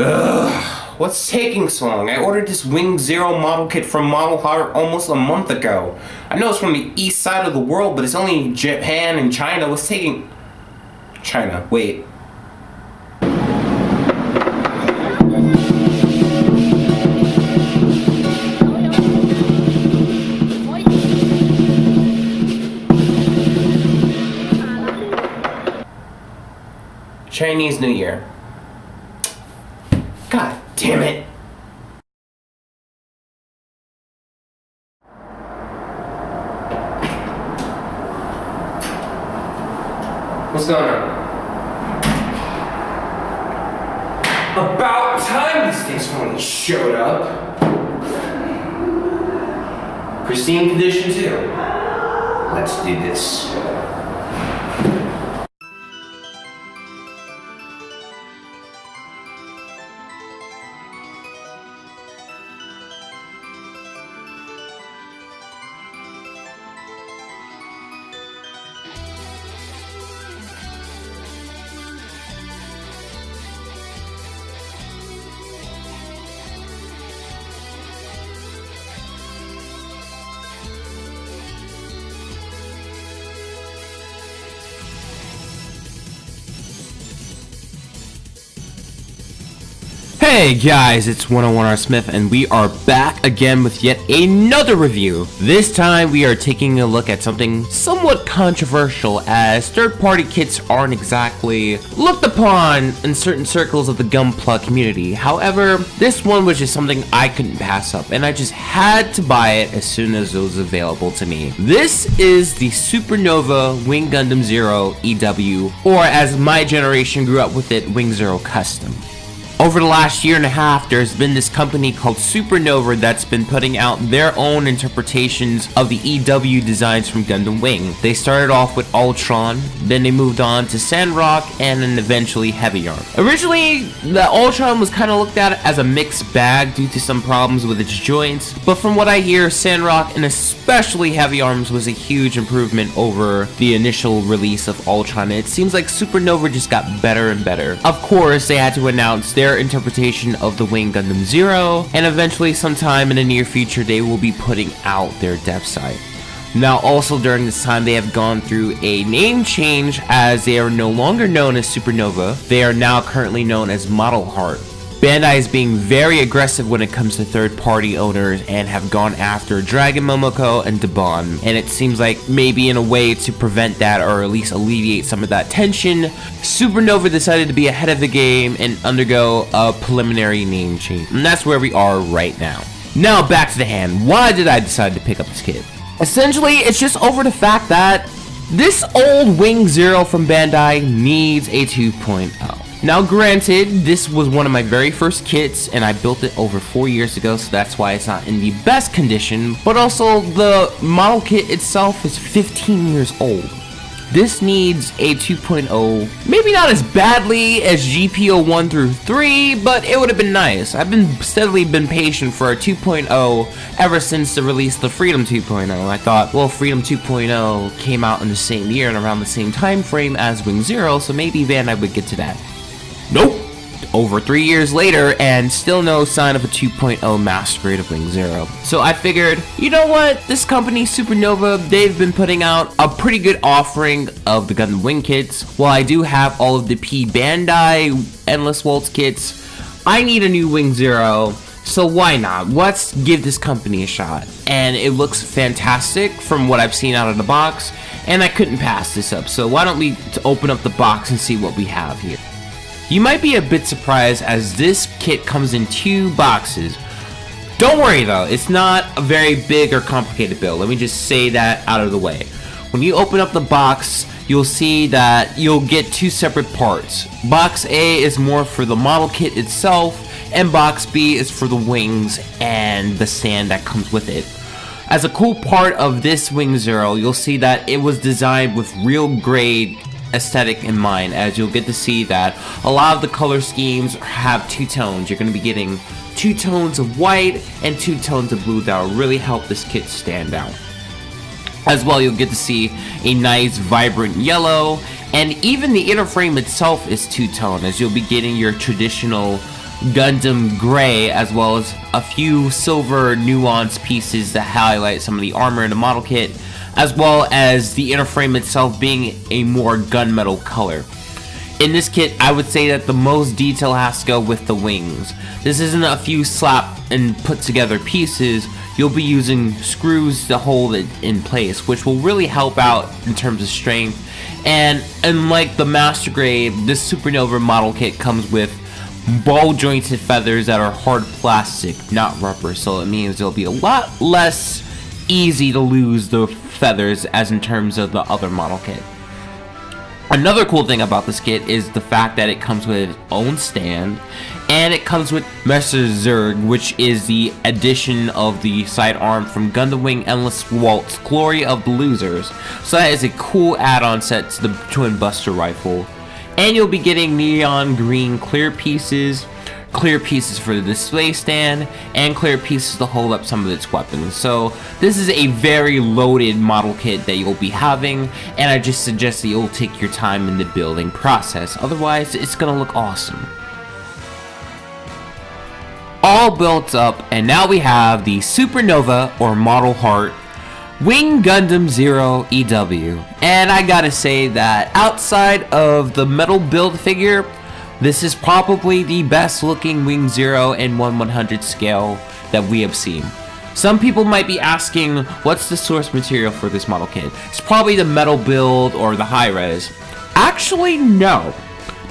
Ugh, what's taking so long? I ordered this Wing Zero model kit from ModelHeart almost a month ago. I know it's from the east side of the world, but it's only Japan and China. What's taking... China, wait. Chinese New Year. God damn it. What's going on? About time these things finally showed up. Pristine condition too. Let's do this. Hey guys, it's 101R Smith and we are back again with yet another review. This time we are taking a look at something somewhat controversial, as third-party kits aren't exactly looked upon in certain circles of the Gunpla community. However, this one was just something I couldn't pass up, and I just had to buy it as soon as it was available to me. This is the Supernova Wing Gundam Zero EW, or as my generation grew up with it, Wing Zero Custom. Over the last year and a half, there's been this company called Supernova that's been putting out their own interpretations of the EW designs from Gundam Wing. They started off with Ultron, then they moved on to Sandrock, and then eventually Heavy Arm. Originally, the Ultron was kind of looked at as a mixed bag due to some problems with its joints, but from what I hear, Sandrock and especially Heavy Arms was a huge improvement over the initial release of Ultron. It seems like Supernova just got better and better. Of course, they had to announce their interpretation of the Wing Gundam Zero, and eventually sometime in the near future they will be putting out their dev site. Now also during this time they have gone through a name change, as they are no longer known as Supernova. They are now currently known as ModelHeart. Bandai is being very aggressive when it comes to third-party owners and have gone after Dragon Momoko and Daban, and it seems like maybe in a way to prevent that, or at least alleviate some of that tension, Supernova decided to be ahead of the game and undergo a preliminary name change, and that's where we are right now. Now back to the hand. Why did I decide to pick up this kit? Essentially, it's just over the fact that this old Wing Zero from Bandai needs a 2.0. Now granted, this was one of my very first kits and I built it over 4 years ago, so that's why it's not in the best condition, but also the model kit itself is 15 years old. This needs a 2.0, maybe not as badly as GPO 1 through 3, but it would have been nice. I've been steadily been patient for a 2.0 ever since the release of the Freedom 2.0. I thought, well, Freedom 2.0 came out in the same year and around the same time frame as Wing Zero, so maybe Bandai would get to that. Nope! Over 3 years later, and still no sign of a 2.0 master grade of Wing Zero. So I figured, you know what? This company, Supernova, they've been putting out a pretty good offering of the Gundam Wing kits. While I do have all of the Bandai Endless Waltz kits, I need a new Wing Zero, so why not? Let's give this company a shot. And it looks fantastic from what I've seen out of the box, and I couldn't pass this up. So why don't we open up the box and see what we have here. You might be a bit surprised, as this kit comes in 2 boxes. Don't worry though, it's not a very big or complicated build. Let me just say that out of the way. When you open up the box, you'll see that you'll get 2 separate parts. Box A is more for the model kit itself, and box B is for the wings and the stand that comes with it. As a cool part of this Wing Zero, you'll see that it was designed with real grade aesthetic in mind, as you'll get to see that a lot of the color schemes have 2 tones. You're going to be getting 2 tones of white and 2 tones of blue that will really help this kit stand out. As well, you'll get to see a nice vibrant yellow, and even the inner frame itself is 2-tone, as you'll be getting your traditional Gundam gray, as well as a few silver nuanced pieces that highlight some of the armor in the model kit, as well as the inner frame itself being a more gunmetal color. In this kit, I would say that the most detail has to go with the wings. This isn't a few slap and put together pieces. You'll be using screws to hold it in place, which will really help out in terms of strength. And unlike the Master Grade, this Supernova model kit comes with ball jointed feathers that are hard plastic, not rubber, so it means it'll be a lot less easy to lose the feathers as in terms of the other model kit. Another cool thing about this kit is the fact that it comes with its own stand, and it comes with Messer Zerg, which is the addition of the sidearm from Gundam Wing Endless Waltz, Glory of the Losers. So that is a cool add-on set to the Twin Buster Rifle. And you'll be getting neon green clear pieces for the display stand, and clear pieces to hold up some of its weapons. So this is a very loaded model kit that you'll be having, and I just suggest that you'll take your time in the building process. Otherwise, it's gonna look awesome. All built up, and now we have the Supernova or ModelHeart Wing Gundam Zero EW. And I gotta say that outside of the metal build figure, this is probably the best looking Wing Zero in 1/100 scale that we have seen. Some people might be asking, what's the source material for this model kit? It's probably the metal build or the high res. Actually, no.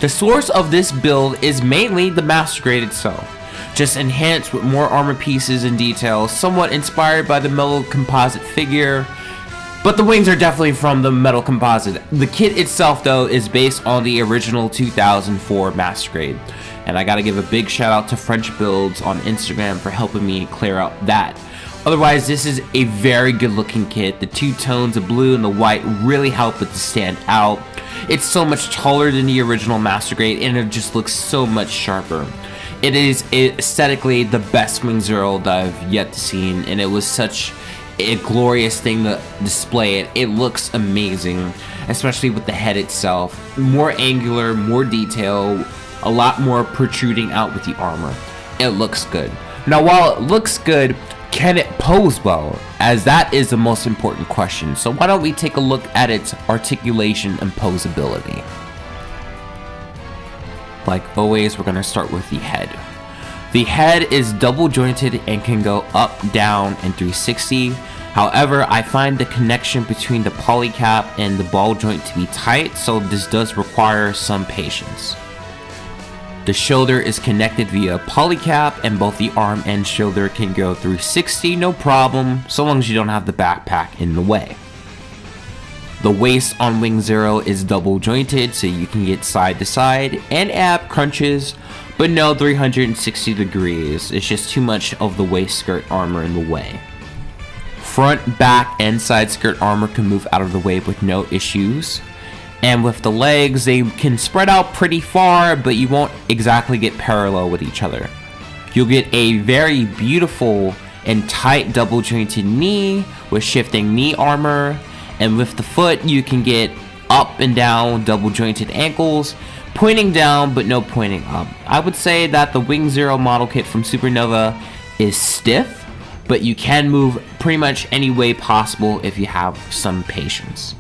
The source of this build is mainly the Master Grade itself, just enhanced with more armor pieces and details, somewhat inspired by the metal composite figure. But the wings are definitely from the metal composite. The kit itself, though, is based on the original 2004 Master Grade. And I gotta give a big shout out to French Builds on Instagram for helping me clear up that. Otherwise, this is a very good looking kit. The two tones, the blue and the white, really help it to stand out. It's so much taller than the original Master Grade, and it just looks so much sharper. It is aesthetically the best Wing Zero that I've yet to see, and it was such a glorious thing to display it. It looks amazing, especially with the head itself. More angular, more detail, a lot more protruding out with the armor. It looks good. Now, while it looks good, can it pose well? As that is the most important question. So why don't we take a look at its articulation and poseability. Like always, we're gonna start with the head. The head is double jointed and can go up, down, and 360. However, I find the connection between the polycap and the ball joint to be tight, so this does require some patience. The shoulder is connected via polycap, and both the arm and shoulder can go 360, no problem, so long as you don't have the backpack in the way. The waist on Wing Zero is double jointed, so you can get side to side and ab crunches, but no 360 degrees. It's just too much of the waist skirt armor in the way. Front, back, and side skirt armor can move out of the way with no issues. And with the legs, they can spread out pretty far, but you won't exactly get parallel with each other. You'll get a very beautiful and tight double jointed knee with shifting knee armor. And with the foot, you can get up and down double jointed ankles, pointing down but no pointing up. I would say that the Wing Zero model kit from Supernova is stiff, but you can move pretty much any way possible if you have some patience.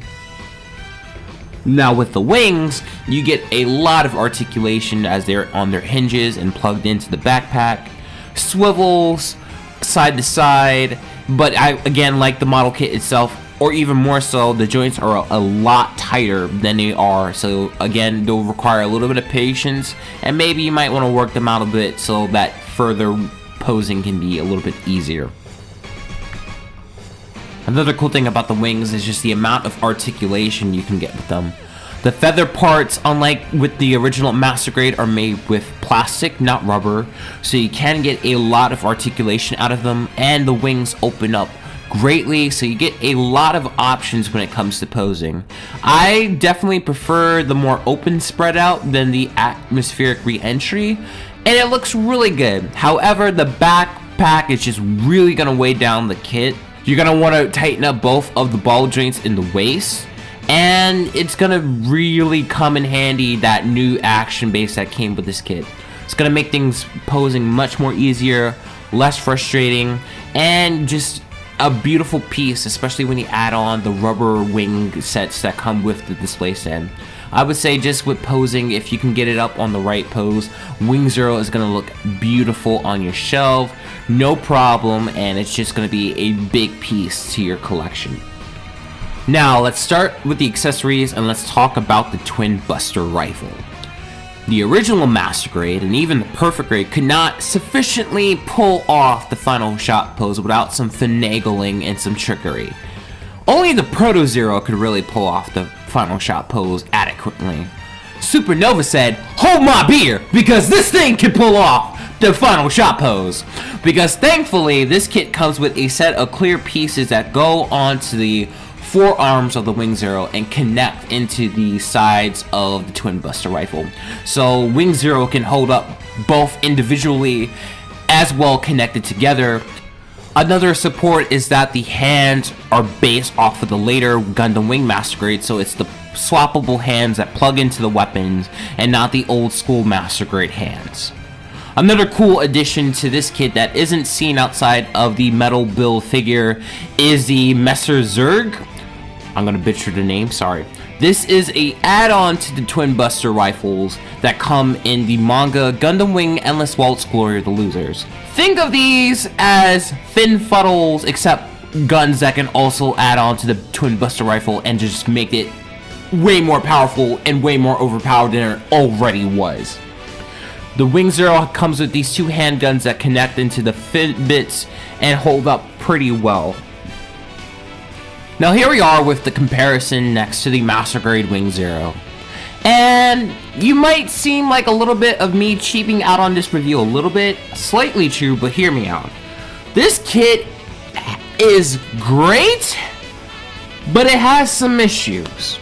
Now with the wings, you get a lot of articulation as they're on their hinges and plugged into the backpack, swivels side to side, but again, like the model kit itself, or even more so, the joints are a lot tighter than they are, so again, they'll require a little bit of patience, and maybe you might want to work them out a bit so that further posing can be a little bit easier. Another cool thing about the wings is just the amount of articulation you can get with them. The feather parts, unlike with the original Master Grade, are made with plastic, not rubber, so you can get a lot of articulation out of them, and the wings open up greatly, so you get a lot of options when it comes to posing. I definitely prefer the more open spread out than the atmospheric re-entry, and it looks really good. However, the backpack is just really going to weigh down the kit. You're going to want to tighten up both of the ball joints in the waist, and it's going to really come in handy that new action base that came with this kit. It's gonna make things posing much more easier, less frustrating, and just a beautiful piece, especially when you add on the rubber wing sets that come with the display stand. I would say just with posing, if you can get it up on the right pose, Wing Zero is going to look beautiful on your shelf, no problem, and it's just going to be a big piece to your collection. Now, let's start with the accessories and let's talk about the Twin Buster Rifle. The original Master Grade and even the Perfect Grade could not sufficiently pull off the final shot pose without some finagling and some trickery. Only the Proto Zero could really pull off the final shot pose adequately. Supernova said, "Hold my beer, because this thing can pull off the final shot pose." Because thankfully, this kit comes with a set of clear pieces that go onto the forearms of the Wing Zero and connect into the sides of the Twin Buster Rifle. So Wing Zero can hold up both individually as well connected together. Another support is that the hands are based off of the later Gundam Wing Master Grade, so it's the swappable hands that plug into the weapons and not the old school Master Grade hands. Another cool addition to this kit that isn't seen outside of the metal build figure is the Messer Zerg. I'm gonna butcher the name, sorry. This is a add-on to the Twin Buster Rifles that come in the manga Gundam Wing Endless Waltz Glory of the Losers. Think of these as thin fuddles, except guns that can also add on to the Twin Buster Rifle and just make it way more powerful and way more overpowered than it already was. The Wing Zero comes with these two handguns that connect into the fin bits and hold up pretty well. Now here we are with the comparison next to the Master Grade Wing Zero. And you might seem like a little bit of me cheaping out on this review, a little bit, slightly true, but hear me out. This kit is great, but it has some issues.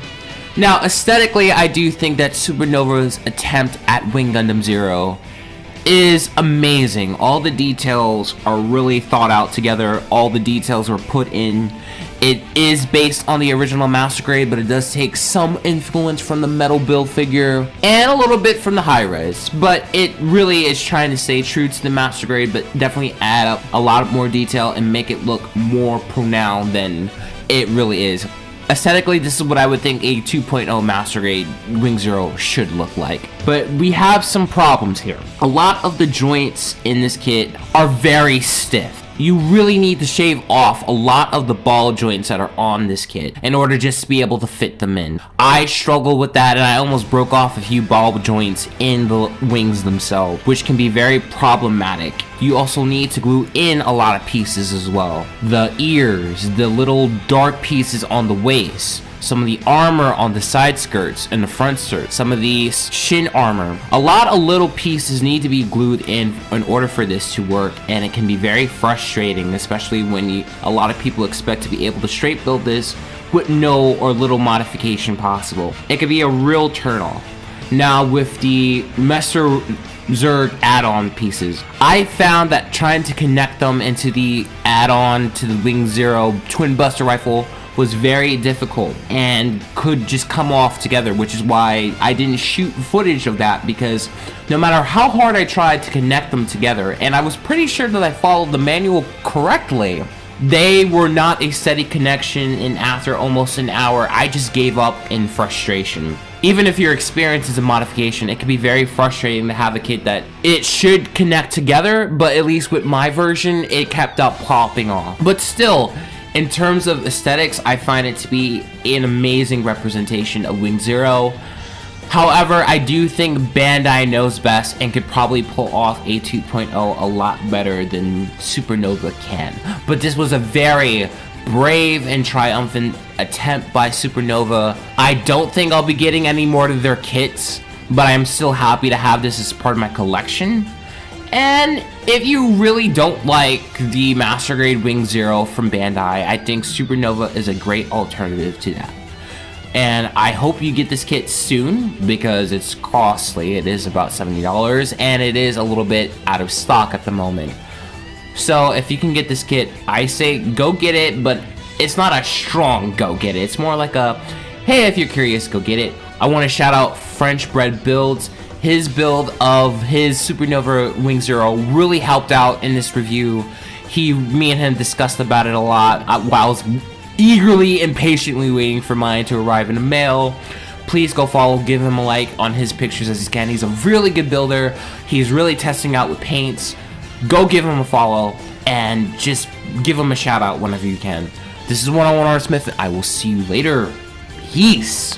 Now aesthetically, I do think that Supernova's attempt at Wing Gundam Zero is amazing. All the details are really thought out together, all the details were put in. It is based on the original Master Grade, but it does take some influence from the metal build figure and a little bit from the high-res. But it really is trying to stay true to the Master Grade, but definitely add up a lot more detail and make it look more pronounced than it really is. Aesthetically, this is what I would think a 2.0 Master Grade Wing Zero should look like. But we have some problems here. A lot of the joints in this kit are very stiff. You really need to shave off a lot of the ball joints that are on this kit in order just to be able to fit them in. I struggle with that, and I almost broke off a few ball joints in the wings themselves, which can be very problematic. You also need to glue in a lot of pieces as well. The ears, the little dark pieces on the waist, some of the armor on the side skirts and the front skirts, some of the shin armor. A lot of little pieces need to be glued in order for this to work, and it can be very frustrating, especially when a lot of people expect to be able to straight build this with no or little modification possible. It could be a real turnoff. Now with the Messer Zerg add-on pieces, I found that trying to connect them into the add-on to the Wing Zero Twin Buster Rifle was very difficult and could just come off together, which is why I didn't shoot footage of that, because no matter how hard I tried to connect them together, and I was pretty sure that I followed the manual correctly, they were not a steady connection, and after almost an hour, I just gave up in frustration. Even if your experience is a modification, it can be very frustrating to have a kit that it should connect together, but at least with my version, it kept up popping off. But still, in terms of aesthetics, I find it to be an amazing representation of Wing Zero. However, I do think Bandai knows best and could probably pull off a 2.0 a lot better than Supernova can. But this was a very brave and triumphant attempt by Supernova. I don't think I'll be getting any more of their kits, but I am still happy to have this as part of my collection. And if you really don't like the Master Grade Wing Zero from Bandai, I think Supernova is a great alternative to that. And I hope you get this kit soon, because it's costly. It is about $70, and it is a little bit out of stock at the moment. So if you can get this kit, I say go get it, but it's not a strong go get it. It's more like a, hey, if you're curious, go get it. I want to shout out French Bread Builds. his build of his Supernova Wing Zero really helped out in this review. Me and him discussed about it a lot while I was eagerly and patiently waiting for mine to arrive in the mail. Please go follow, give him a like on his pictures as he can. He's a really good builder. He's really testing out with paints. Go give him a follow and just give him a shout out whenever you can. This is 101 Art Smith. I will see you later. Peace.